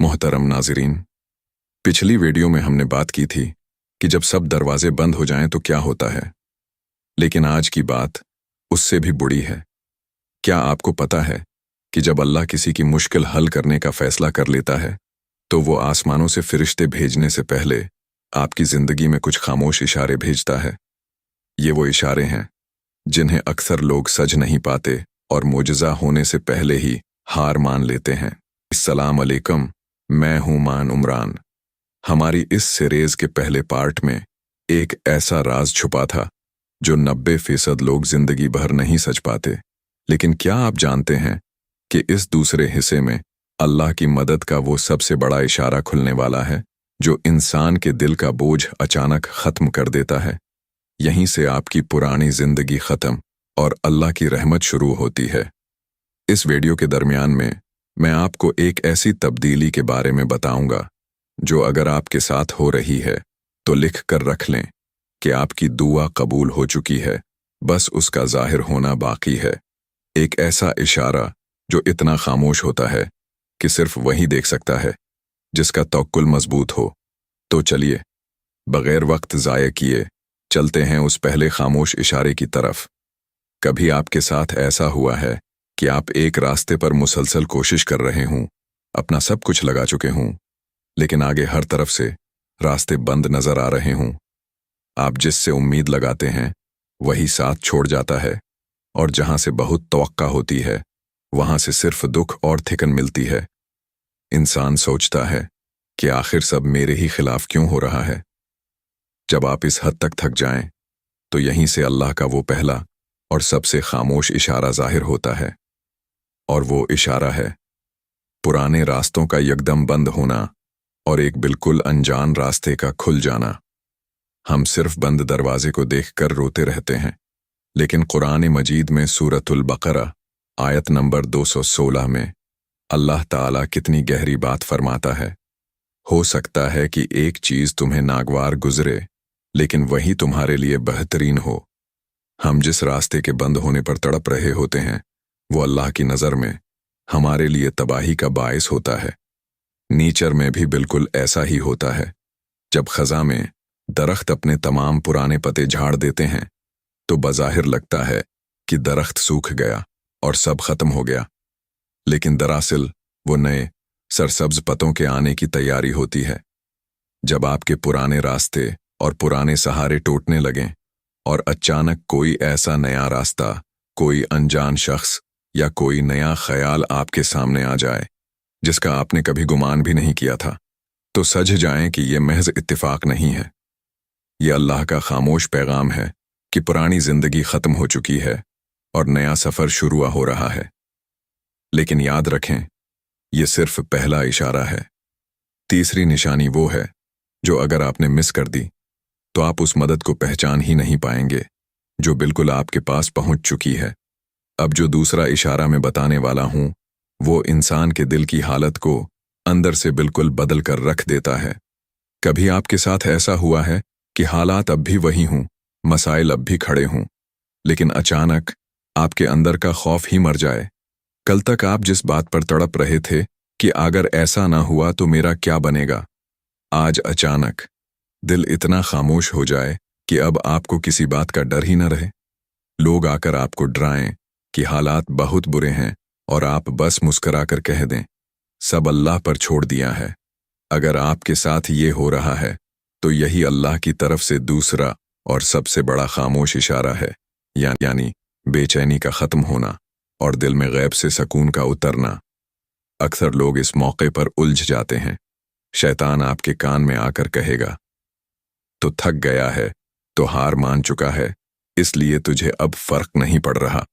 मोहतरम नाज़रीन, पिछली वीडियो में हमने बात की थी कि जब सब दरवाजे बंद हो जाएं तो क्या होता है, लेकिन आज की बात उससे भी बुरी है। क्या आपको पता है कि जब अल्लाह किसी की मुश्किल हल करने का फैसला कर लेता है तो वो आसमानों से फरिश्ते भेजने से पहले आपकी ज़िंदगी में कुछ खामोश इशारे भेजता है। ये वो इशारे हैं जिन्हें अक्सर लोग सज नहीं पाते और मोजज़ा होने से पहले ही हार मान लेते हैं। अस्सलाम अलैकुम, मैं हूं मान उमरान। हमारी इस सीरीज़ के पहले पार्ट में एक ऐसा राज छुपा था जो 90% लोग जिंदगी भर नहीं सच पाते। लेकिन क्या आप जानते हैं कि इस दूसरे हिस्से में अल्लाह की मदद का वो सबसे बड़ा इशारा खुलने वाला है जो इंसान के दिल का बोझ अचानक ख़त्म कर देता है। यहीं से आपकी पुरानी ज़िंदगी ख़त्म और अल्लाह की रहमत शुरू होती है। इस वीडियो के दरमियान में मैं आपको एक ऐसी तब्दीली के बारे में बताऊंगा जो अगर आपके साथ हो रही है तो लिख कर रख लें कि आपकी दुआ कबूल हो चुकी है, बस उसका ज़ाहिर होना बाकी है। एक ऐसा इशारा जो इतना खामोश होता है कि सिर्फ वही देख सकता है जिसका तवक्कुल मजबूत हो। तो चलिए बग़ैर वक्त ज़ाय किए चलते हैं उस पहले खामोश इशारे की तरफ। कभी आपके साथ ऐसा हुआ है कि आप एक रास्ते पर मुसलसल कोशिश कर रहे हों, अपना सब कुछ लगा चुके हों, लेकिन आगे हर तरफ से रास्ते बंद नजर आ रहे हों। आप जिससे उम्मीद लगाते हैं वही साथ छोड़ जाता है और जहां से बहुत तवक्का होती है वहां से सिर्फ दुख और थिकन मिलती है। इंसान सोचता है कि आखिर सब मेरे ही खिलाफ क्यों हो रहा है। जब आप इस हद तक थक जाएं तो यहीं से अल्लाह का वो पहला और सबसे खामोश इशारा जाहिर होता है, और वो इशारा है पुराने रास्तों का यकदम बंद होना और एक बिल्कुल अनजान रास्ते का खुल जाना। हम सिर्फ बंद दरवाजे को देखकर रोते रहते हैं, लेकिन कुरान मजीद में सूरतुल बकरा आयत नंबर 216 में अल्लाह ताला कितनी गहरी बात फरमाता है। हो सकता है कि एक चीज़ तुम्हें नागवार गुजरे, लेकिन वही तुम्हारे लिए बेहतरीन हो। हम जिस रास्ते के बंद होने पर तड़प रहे होते हैं वो अल्लाह की नज़र में हमारे लिए तबाही का बायस होता है। नेचर में भी बिल्कुल ऐसा ही होता है। जब ख़ज़ा में दरख्त अपने तमाम पुराने पत्ते झाड़ देते हैं तो बज़ाहिर लगता है कि दरख्त सूख गया और सब ख़त्म हो गया, लेकिन दरअसल वो नए सरसब्ज पत्तों के आने की तैयारी होती है। जब आपके पुराने रास्ते और पुराने सहारे टूटने लगें और अचानक कोई ऐसा नया रास्ता, कोई अनजान शख्स या कोई नया ख्याल आपके सामने आ जाए जिसका आपने कभी गुमान भी नहीं किया था, तो सज जाएं कि ये महज इत्तिफाक नहीं है। ये अल्लाह का खामोश पैगाम है कि पुरानी ज़िंदगी ख़त्म हो चुकी है और नया सफ़र शुरू हो रहा है। लेकिन याद रखें, ये सिर्फ पहला इशारा है। तीसरी निशानी वो है जो अगर आपने मिस कर दी तो आप उस मदद को पहचान ही नहीं पाएंगे जो बिल्कुल आपके पास पहुंच चुकी है। अब जो दूसरा इशारा मैं बताने वाला हूं वो इंसान के दिल की हालत को अंदर से बिल्कुल बदल कर रख देता है। कभी आपके साथ ऐसा हुआ है कि हालात अब भी वही हों, मसाइल अब भी खड़े हों, लेकिन अचानक आपके अंदर का खौफ ही मर जाए। कल तक आप जिस बात पर तड़प रहे थे कि अगर ऐसा ना हुआ तो मेरा क्या बनेगा, आज अचानक दिल इतना खामोश हो जाए कि अब आपको किसी बात का डर ही न रहे। लोग आकर आपको डराएं कि हालात बहुत बुरे हैं और आप बस मुस्कुराकर कह दें सब अल्लाह पर छोड़ दिया है। अगर आपके साथ ये हो रहा है तो यही अल्लाह की तरफ से दूसरा और सबसे बड़ा खामोश इशारा है, यानी बेचैनी का ख़त्म होना और दिल में गैब से सकून का उतरना। अक्सर लोग इस मौके पर उलझ जाते हैं। शैतान आपके कान में आकर कहेगा तो थक गया है, तो हार मान चुका है, इसलिए तुझे अब फर्क नहीं पड़ रहा।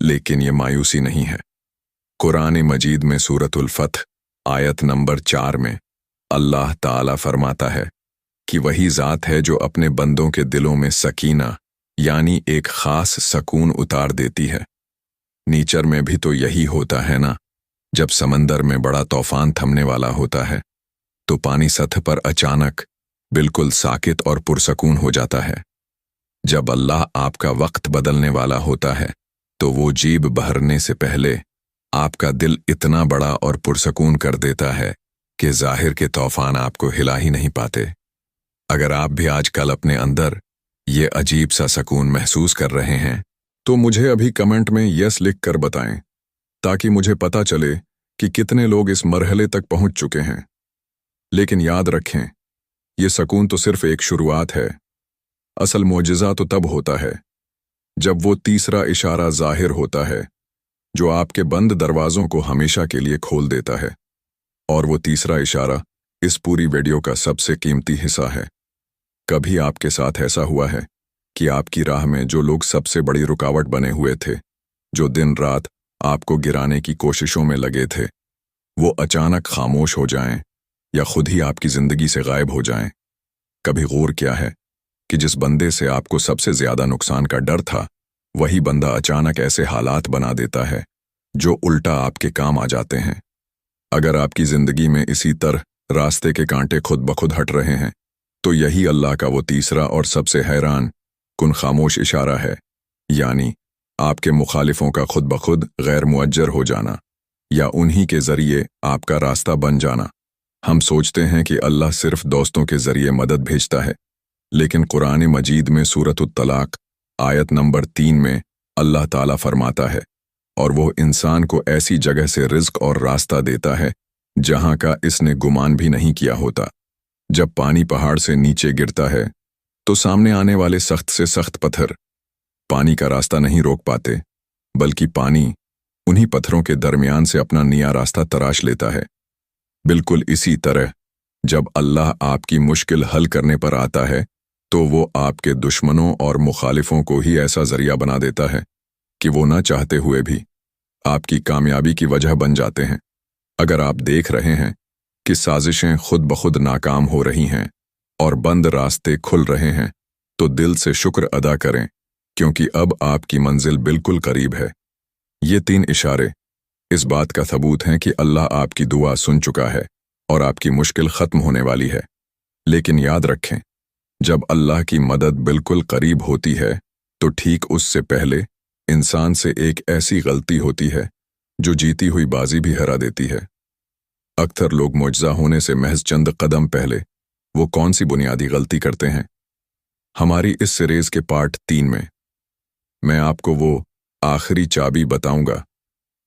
लेकिन ये मायूसी नहीं है। कुरान मजीद में सूरतुल फतह आयत नंबर 4 में अल्लाह ताला फरमाता है कि वही ज़ात है जो अपने बंदों के दिलों में सकीना यानी एक ख़ास सकून उतार देती है। नेचर में भी तो यही होता है ना। जब समंदर में बड़ा तूफान थमने वाला होता है तो पानी सतह पर अचानक बिल्कुल साकित और पुरसकून हो जाता है। जब अल्लाह आपका वक्त बदलने वाला होता है तो वो जीब बहरने से पहले आपका दिल इतना बड़ा और पुरसकून कर देता है कि ज़ाहिर के तूफान आपको हिला ही नहीं पाते। अगर आप भी आजकल अपने अंदर ये अजीब सा सुकून महसूस कर रहे हैं, तो मुझे अभी कमेंट में यस लिख कर बताएं, ताकि मुझे पता चले कि कितने लोग इस मरहले तक पहुंच चुके हैं। लेकिन याद रखें, ये सुकून तो सिर्फ एक शुरुआत है। असल मोजिज़ा तो तब होता है जब वो तीसरा इशारा ज़ाहिर होता है, जो आपके बंद दरवाज़ों को हमेशा के लिए खोल देता है। और वो तीसरा इशारा इस पूरी वीडियो का सबसे कीमती हिस्सा है। कभी आपके साथ ऐसा हुआ है कि आपकी राह में जो लोग सबसे बड़ी रुकावट बने हुए थे, जो दिन रात आपको गिराने की कोशिशों में लगे थे, वो अचानक खामोश हो जाएं या खुद ही आपकी ज़िंदगी से गायब हो जाएं? कभी गौर किया है कि जिस बंदे से आपको सबसे ज़्यादा नुकसान का डर था, वही बंदा अचानक ऐसे हालात बना देता है जो उल्टा आपके काम आ जाते हैं। अगर आपकी ज़िंदगी में इसी तरह रास्ते के कांटे खुद ब खुद हट रहे हैं, तो यही अल्लाह का वो तीसरा और सबसे हैरान कुन खामोश इशारा है, यानी आपके मुखालिफों का खुद ब खुद गैर मुअज्जर हो जाना या उन्हीं के ज़रिए आपका रास्ता बन जाना। हम सोचते हैं कि अल्लाह सिर्फ दोस्तों के ज़रिए मदद भेजता है, लेकिन कुरान मजीद में सूरत तलाक आयत नंबर 3 में अल्लाह ताला फरमाता है, और वो इंसान को ऐसी जगह से रिज़्क और रास्ता देता है जहां का इसने गुमान भी नहीं किया होता। जब पानी पहाड़ से नीचे गिरता है तो सामने आने वाले सख्त से सख्त पत्थर पानी का रास्ता नहीं रोक पाते, बल्कि पानी उन्हीं पत्थरों के दरमियान से अपना नया रास्ता तराश लेता है। बिल्कुल इसी तरह जब अल्लाह आपकी मुश्किल हल करने पर आता है, तो वो आपके दुश्मनों और मुखालिफों को ही ऐसा ज़रिया बना देता है कि वो ना चाहते हुए भी आपकी कामयाबी की वजह बन जाते हैं। अगर आप देख रहे हैं कि साजिशें खुद ब खुद नाकाम हो रही हैं और बंद रास्ते खुल रहे हैं, तो दिल से शुक्र अदा करें, क्योंकि अब आपकी मंजिल बिल्कुल करीब है। ये 3 इशारे इस बात का सबूत हैं कि अल्लाह आपकी दुआ सुन चुका है और आपकी मुश्किल ख़त्म होने वाली है। लेकिन याद रखें, जब अल्लाह की मदद बिल्कुल करीब होती है, तो ठीक उससे पहले इंसान से एक ऐसी गलती होती है जो जीती हुई बाजी भी हरा देती है। अक्सर लोग मुअज्जा होने से महज चंद कदम पहले वो कौन सी बुनियादी गलती करते हैं? हमारी इस सीरीज़ के पार्ट 3 में मैं आपको वो आखिरी चाबी बताऊंगा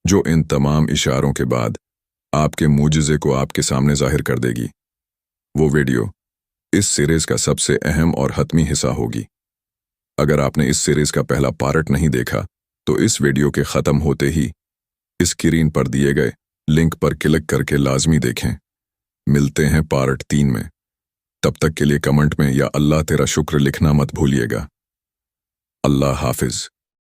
जो इन तमाम इशारों के बाद आपके मुजिज़े को आपके सामने जाहिर कर देगी। वो वीडियो इस सीरीज़ का सबसे अहम और हतमी हिस्सा होगी। अगर आपने इस सीरीज़ का पहला पार्ट नहीं देखा, तो इस वीडियो के ख़त्म होते ही स्क्रीन पर दिए गए लिंक पर क्लिक करके लाजमी देखें। मिलते हैं पार्ट 3 में। तब तक के लिए कमेंट में या अल्लाह तेरा शुक्र लिखना मत भूलिएगा। अल्लाह हाफिज़।